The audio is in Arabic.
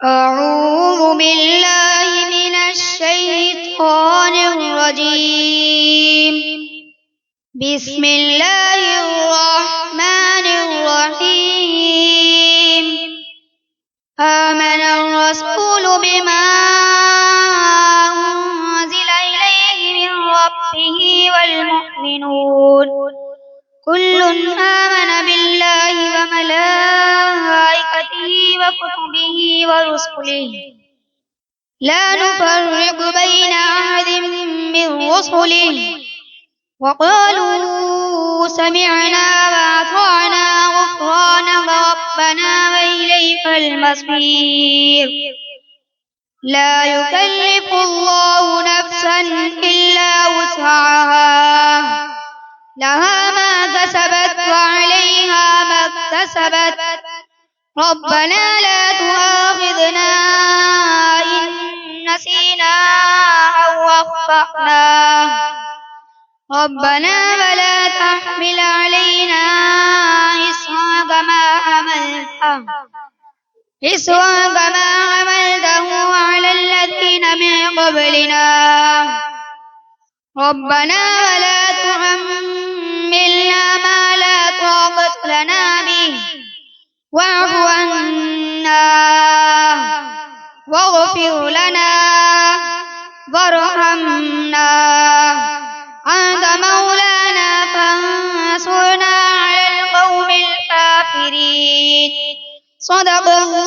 أعوذ بالله من الشيطان الرجيم. بسم الله الرحمن الرحيم. آمن الرسول بما أنزل إليه من ربه والمؤمنون كل آمن بالله وملائكته وكتبه ورسله لا نفرق بين أحد من رسله وقالوا سمعنا وأطعنا غفرانك ربنا وإليك المصير. لا يكلف الله نفسا إلا وسعها لها ما كسبت وعليها ما اكتسبت ربنا لا تؤاخذنا إن نسينا أو أخطأنا ربنا ولا تحمل علينا إصرا كما حملته على الذين من قبلنا ربنا ولا تحملنا ما لا طاقة لنا به واعف عنا واغفر لنا وارحمنا أنت مولانا فانصرنا على القوم الكافرين. صدق الله